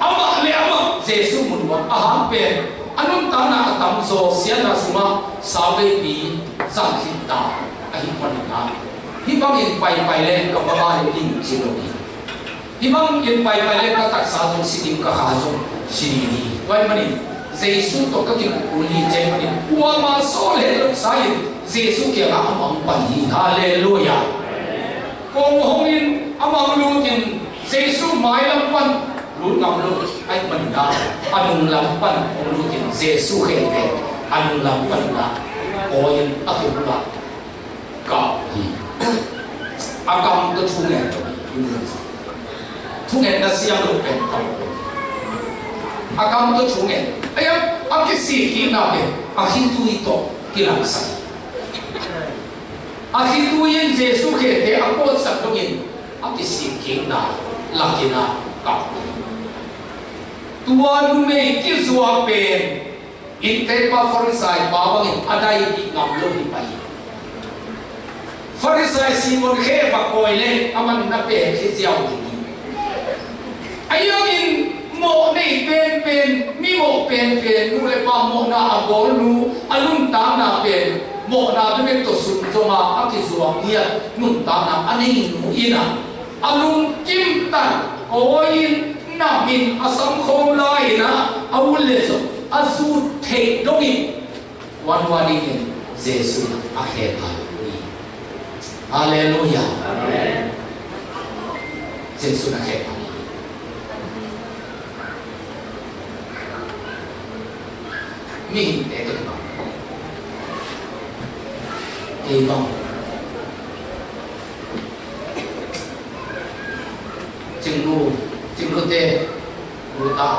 เอามาเลยเอามาเจสุมุลว่าอาหารเป็นอันนั้นตาหน้าตำโซเสียนาสุมาสาวเบบีสังขิตาไอ้คนนั้นที่บางยินไปเล่นกับบ้านลิงสิโลดีที่บางยินไปเล่นกับตักษาจงสิดิมกับหาจงสิดีไว้มันนี่เจสุตัวก็กินอุลีเจมันนี่ว่ามาโซเลลูกสายเจสุเกี่ยวกับอามังปันฮีฮาเลลูยากงหงอินอามังลูกินเจสุหมายลำปันลูกงามลูกไอ้มันนะอันนุลำปันองลูกินเจสุเฮเตอันนุลำปันนะโอยินอัตุละกับฮีอากรรมก็ทุกแห่งทุกแห่งนั่นเสียงลูกเป็นเขาอากรรมก็ทุกแห่งไอ้ยังอาคิดสิ่งที่น่าเป็นอาคิดตุยโตที่รักษาอาคิดตุยเจสุเกตอาโคตรสักคนอาคิดสิ่งที่น่าลักษณะกับตัวนุ่มเองที่สวมเป็นอินเทปาฟาริสัยบาบังอะไรที่งามโลกไปฟาริสัยซีโมนเขบักโอยเล่อามันนับเป็นที่เจ้าดีไอ้ยังอินโมนี่เป็นมีโมเป็นนูเลยปาโมนาอับอลูอลุนตานาเป็นโมนาเป็นตัวสุนทรมาอักิสวงเฮียนุนตานาอันนี้นูอินะอลุนกิมตันโอยินนาบินอสัมโคมลายนะอาวุเลสอาสูเทดงิวันนี้เจสุอาเฮตาฮาเลลูยาเจสุนักเก็บมีแต่ตัวบ้างที่บ้างจึงรู้เตะรู้ตา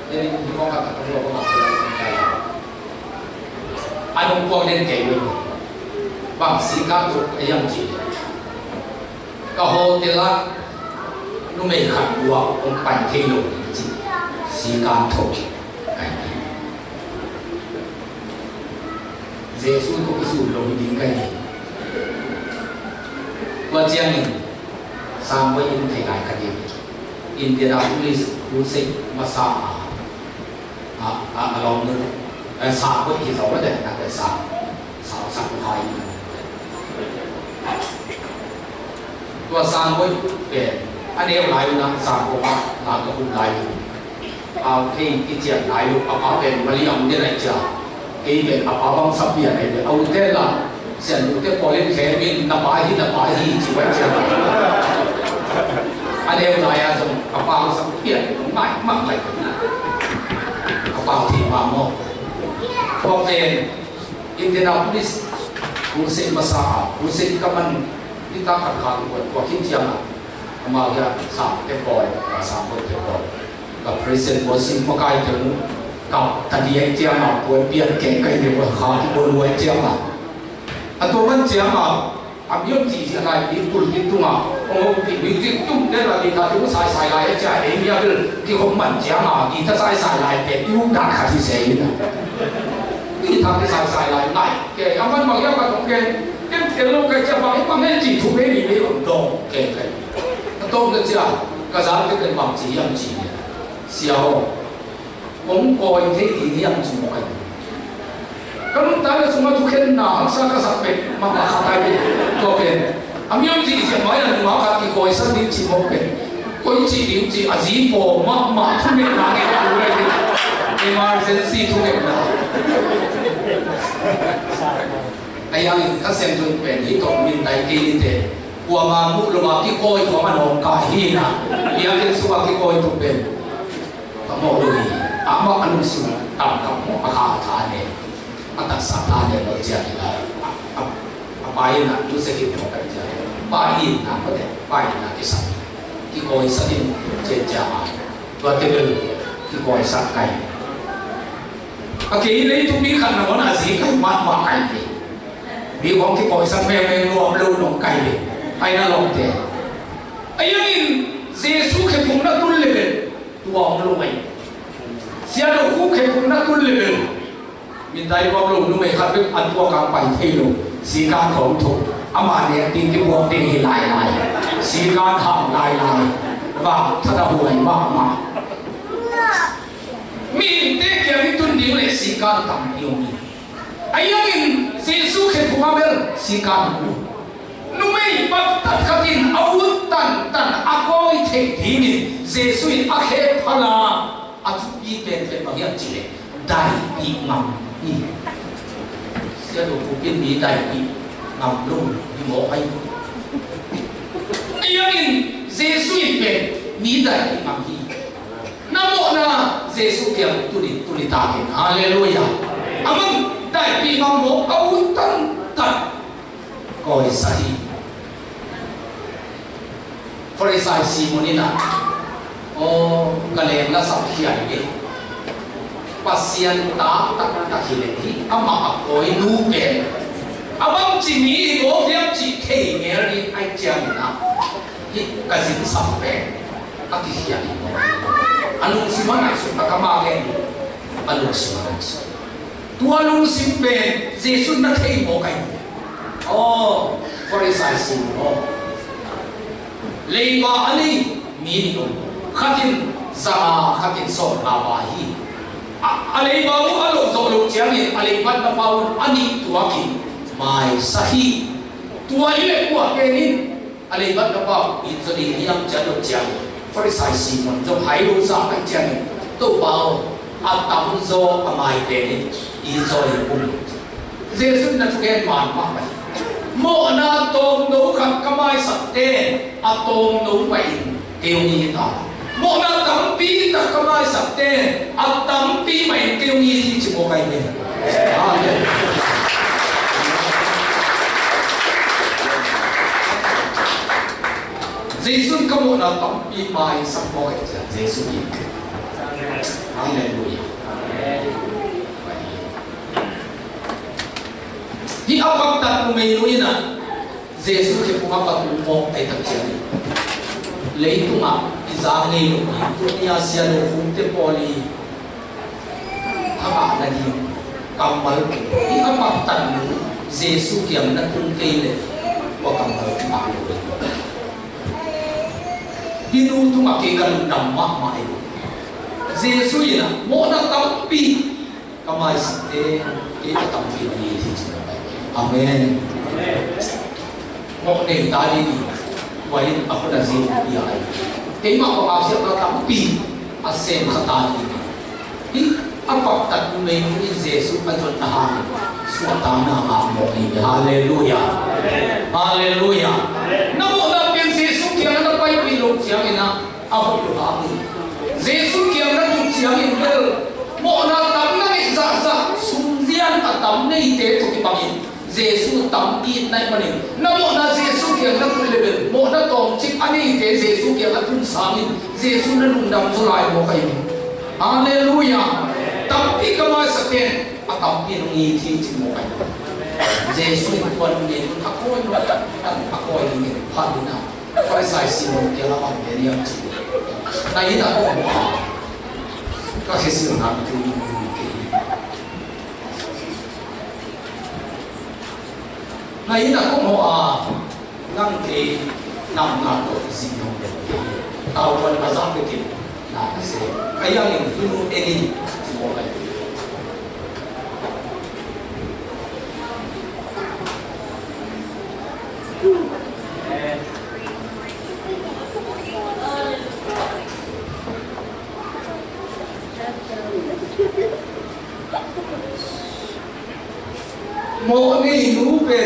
เรื่องนี้มองกันตรงเราก็มาเป็นอะไรอันนั้นพวกเล่นเกมเลยบางสิ่งก็ถูกยังจีก็โหดเดลักนุ่มไม่ขัดวัวองปั่นเทโลจีเสี sĩ can thuộc cái Giêsu cũng sử dụng những cái này và chiang mình sang với những thể lại cái gì Indianapolis Music Massa lòng nữa sang với thì sáu cái này là cái sang haiตัวสร้างไว้เป็นอันนี้หลายนะสร้างของเราก็คุณหลายเอาที่ที่เจียนหลายลูกเอาเป็นมาเลี้ยงเนี่ยไหนจ้ะไอ้เป็นเอาบางสับเปลี่ยนไอ้เอาเท่าละเสียนลูกเท่าพอเล่นแค่มีนับไปจีไว้เจ้าอันนี้หลายอ่ะเอาบางสับเปลี่ยนไม่มากเลยเอาบางที่มาโม่พอเป็นอินเดียนาโพลิสอุสิมาซาอุสิก็มันที่ตั้งขัดขาตัวกว่าที่เทียมมาแค่สามเต็มบอยสามคนเต็มบอยกับพระเศษวสิงมาใกล้ถึงกับทันทีไอ้เทียมมาตัวเปลี่ยนเก่งไกลเดียวขาที่บนรวยเทียมมาตัวมันเทียมมาอันยุ่งจีอะไรดิ้นปุ่นดิ้นตุ้งอ่ะโอ้ดิ้นดิ้นตุ้งได้ละดิ้นขาที่ว่าสายลายไอ้เจ้าเอ็มยาคือที่เขาเหมือนเทียมมาดิ้นถ้าสายลายเป็นยุ่งดักขาที่เสียอยู่นะที่ทำให้สายลายไหลแกเอามันบางอย่างก็ต้องแกcái lúc cái chấp bằng bằng cái chỉ thuộc về mình đấy còn đồ kể cái tôm được chưa cái giá cái bằng chỉ âm chỉ siêu ông coi thế thì âm chỉ một cái cái ta là chúng ta thuộc hiện nào sao cái sắc bén mà khát cái gì có cái âm âm chỉ nói là nó khát cái coi sắc đến chỉ một cái coi chỉ điểm chỉ à gì bộ mà thu nhập là cái đó đấy emergency thu nhập làไอ้ยังถ้าเส้นจนเป็นที่ตกมินไตกีนี่เถอะกลัวมามุลมาที่โกยของมันหงกายหินะยังเป็นสุภาพที่โกยถูกเป็นทั้งหมดเลยอามาอนุสุตามกับหมออาคาธาเนี่ยอัตสัตธาเนี่ยเราเจอที่ละไปนะรู้สึกที่ผมไปเจอไปนะก็แต่ไปนะที่สัตว์ที่โกยสัตว์เจจาตัวเตบิลที่โกยสัตว์ไก่โอเคเลยทุกมีขันน้ำมันอาศัยไก่มากไก่มีของที่ปล่อยสัตว์แม่รวมลูกน้องไก่ไอ้นั่นลงเตะไอ้ยังอินเยซูแค่ผมนักตุลเลยตัวองลูกไอ้เสียลูกคู่แค่ผมนักตุลเลยมีใจว่าลูกนุ่มไอ้ขัดเป็นอันตัวกลางไปที่ลูกสีการของถูกอามาเนี่ยตีนที่บวมตีนลายสีการห่างลายว่าถ้าเราห่วยมากมีเด็กอย่างนี้ตุนดิ้งเลยสีการต่ำเดียวนี้ไอ้ยังอินเยซูแค่ผมมาเบลสีการนุ่มไอ้บัดตัดขัดินเอาตันอาก้อยเททีนี่เยซูอินอาเคพลาอาทุบีเป็นบางอย่างจีเลยได้ปีงามนี่เสียดูผู้เป็นมีได้ปีงามลุ่มมีหมอไอ้ยังอินเยซูอินเป็นมีได้ปีงามที่น้ำมันนะเยซูเกี่ยวตุลิตาเก่งฮาเลลูยาอามันได้ปีงามหมอเอาตันก็ให้สาธิตฟริสัยซีโมนินะโอ้กะเลนละสับเขียนนี่ปัสยันตาตักหิเลที่อามาอักโอยนูเป็นอาบังจีมีโง่เดียบจีเทเงรีไอเจียมินะที่กสินสับเป็นอักเขียนนี่อันนู้นสิมันไหนสุดตะกมาเองอันนู้นสิมันไหนสุดตัวนู้นสิเป็นเจสุนนักเทโมกันโอ้ฟริสัยซีโมเลยว่าอันนี้มีนิยมขัดินซาขัดินโซนาบาฮีอะไรบ้างว่าลูกโซลูกเจ้านี่อะไรบ้างนะบ้างอันนี้ตัวกินไม่สาฮีตัวนี้เลยกว่าแค่นี้อะไรบ้างนะบ้างอินทรีย์ยังจะลูกเจ้าฟริสัยซีมันจะให้ลูกสาวไปเจ้านี่ตัวบ้าอัตตามุโซอามายเป็นอินโซลิบุมเจสุนนักเรียนมันมากไปโมนาตงนูขับกำไมสัตเตอะตงนูไปเกี่ยวนี้ตาโมนาตั้มปีตักกำไมสัตเตอะตั้มปีไปเกี่ยวนี้ที่จิโมไปเนี่ยเจสุนก็โมนาตั้มปีไปสักบ่อยจะเจสุนฮาเลลูยาที่เอาคำตัดมุมนี้นะเยซูที่พวกเขาตัดมุมไอ้ตั้งใจ lấy tung ạ giá này lúc này tôi nhà xe đồ phun tế boli các bạn là gì cầm mal đi các bạn tận Giêsu kiềm đã tung cây này qua cầm mal các bạn đi nu tung ạ cái gần nằm mát mãi Giêsu gì nè mỗi năm tao pi cầm mai sạch thế cái tao pi gì thì amen mỗi nền ta đi vậy aku dah zin dia cái mà có áp dụng là pi asem kata đi apa tak mình ni Yesus panjang tahan suatana amo ini haleluya haleluya namo na pin Yesus kian na pai pi lok chiang ina abu lu ha Yesus kian na tuk chiang in bel mo na tam na ni za za sundian atam nei te to ki pangin Yesus tam i nai mani namo na Yesus kian na kul level mo na tong chip ani te Yesus kian na tun samin Yesus na lundam zulai mo kai haleluya tapi kamay sa atin at ang pinungitin si mo kayo. Jesus tuwan din ako ay ngin hali na para sa sino kaya lang very ang sino. Nakita ko mo kasi sino namin pinungitin. Nakita ko mo nang kay nang nato sino tawag na sa akin na kasi kaya yung pinungitin mo ni nu pe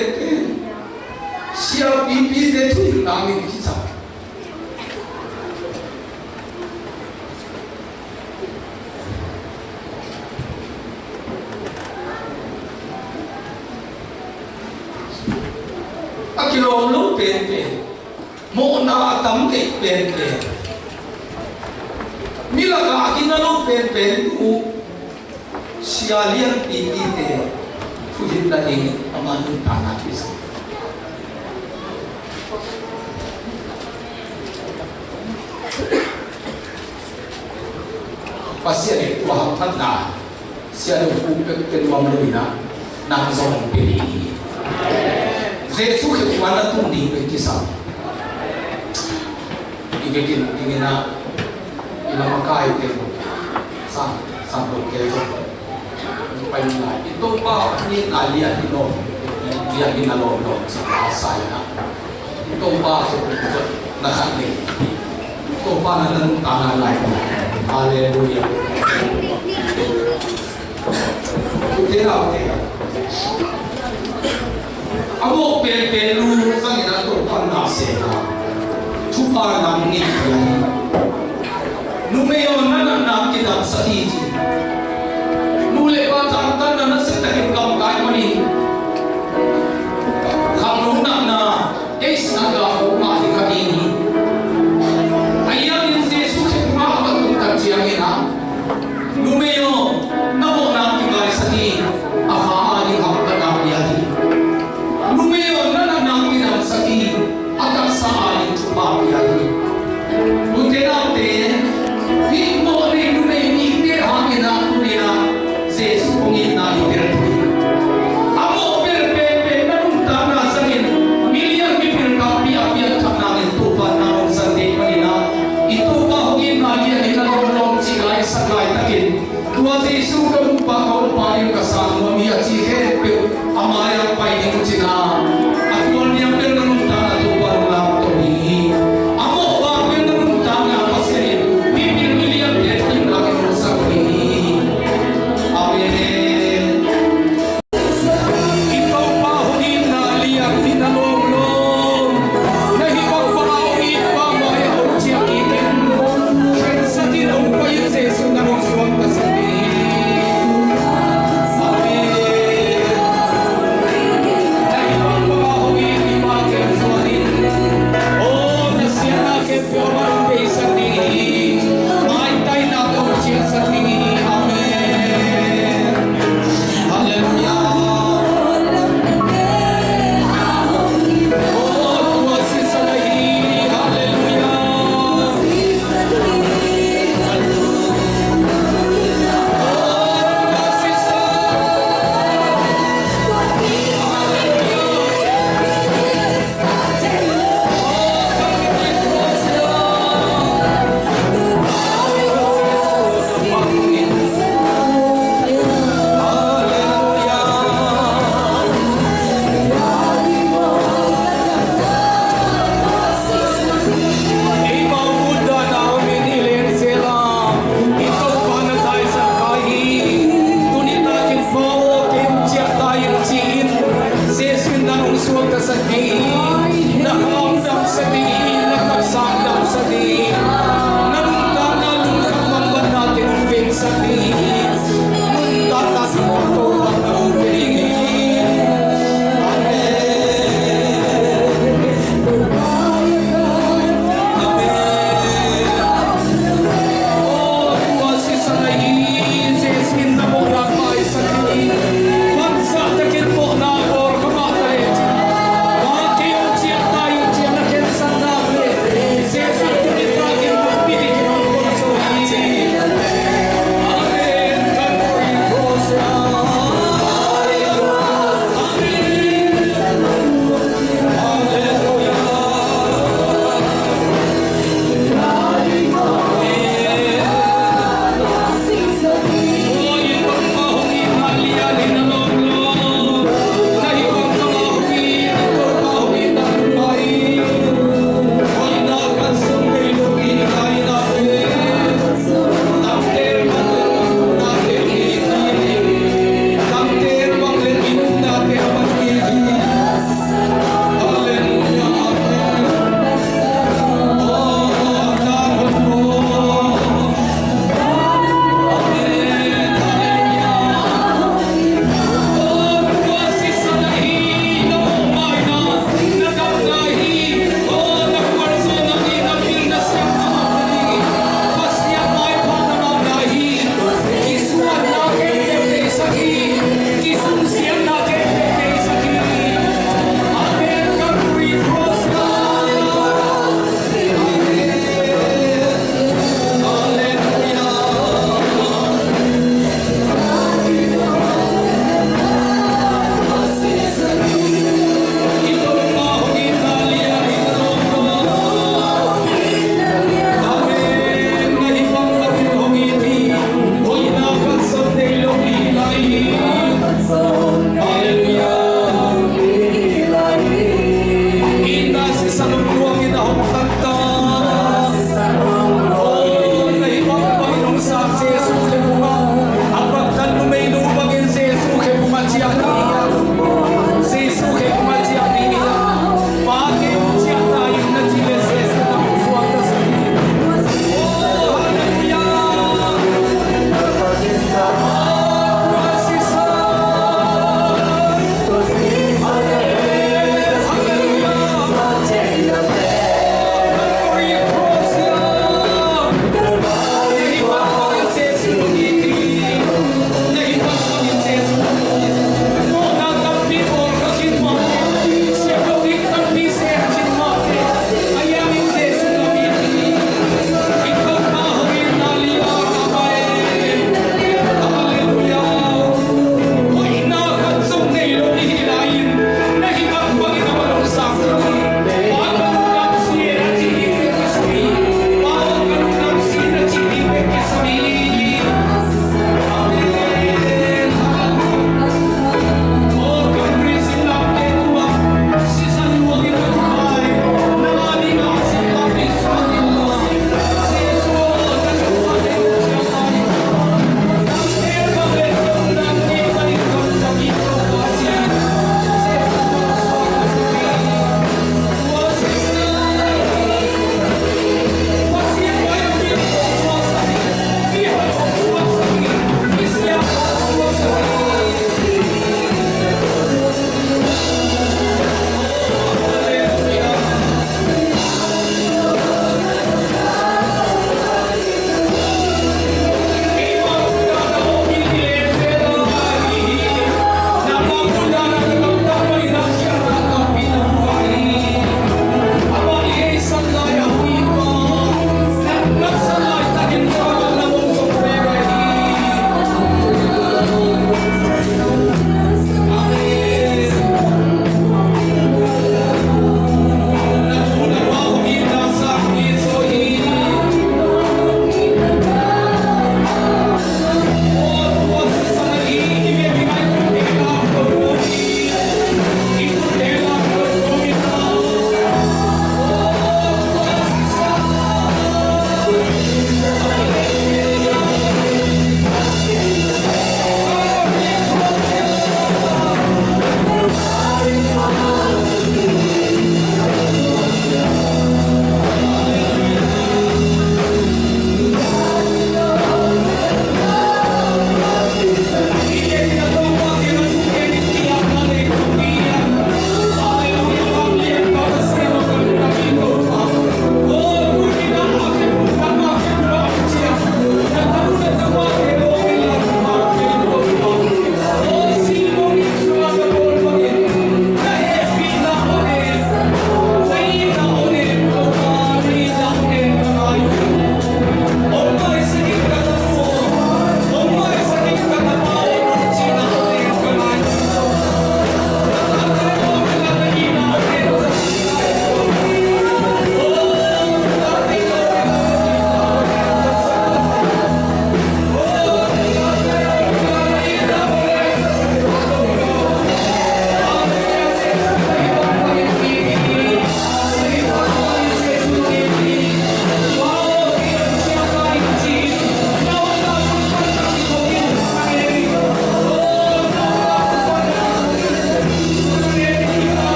siya pipi de tu namin kita akilo lu pe mo na atam ke pe mila ka akina lu pe u siya lian pipi de Fujin na ingin amanun tanah bisa. Pasti ada Tuhan tanah. Siapa yang pupuk keluar melina, nak zon beri. Yesus ketuanan tu di kisah. Ingin na makai itu, sampai ke Payungan itu pa ni alian ino dia ginalo sa saya itu pa sa nakakit itu pa nan tangan lain haleluya tera amo pelu sang ina to pa na se na tu pa na ni numeyo na kita sa hiji Mulai patang na nasitakin kang kay mani. Kamu na es naga umahi kadini. Ayamin Yesus kumahabatong katsiyangina. Numeyo namo na tingay sa di akaali hapagdang yadi. Numeyo na nang sa di at saan chupa yadi. Butinate di mo rin numeyo hindi hangin na tunina. Yesus pungin na ibertui. Amo berpepe nanung tanah sangin miliar bibir kapi apian kanangin tupan nanung sandi panina. Itu kahungin na dia ilalong sigay saglay takin. Dua Yesus kamupa kaupanin kasama miya sihepe amaya painin sina. Atuan niya nanung tanah tupan lang tuni. Amo wapin nanung tanah pasirin bibir miliar bibir kapi sangin. Amen. Ikaw pahunin na aliyang tinalong-long na hibang paawin pa mayaw siya itin kahit sa tinaw pa yung seso na mong suwang kasabi. Amen.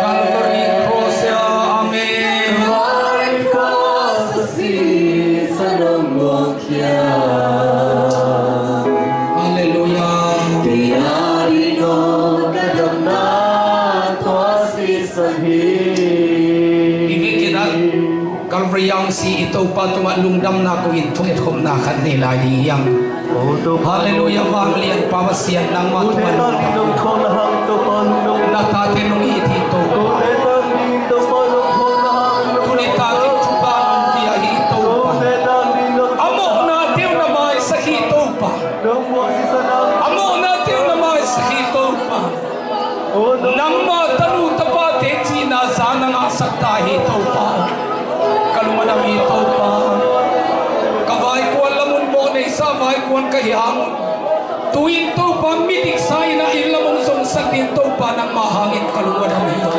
Calvary cross ya, amen. Calvary yang si ito pa tumalungdam na kung itong itom na kanila iyang. Hallelujah, family at pamasiyan ng matumalungdam. Natatin ng itito. Kunitatin tuba ng biyahito pa. Amo natin na may sa hito pa. Amo natin na may sa hito pa. Nang mataluta pa tetina sana nga sa tahito pa. Kalumanang ito pa. Kavay ko alamon mo na isa, kavay ko ang kahihangon. Tuwing to pa, mitiksay na ilamong song sa tinto pa ng mahangin kalumanang ito.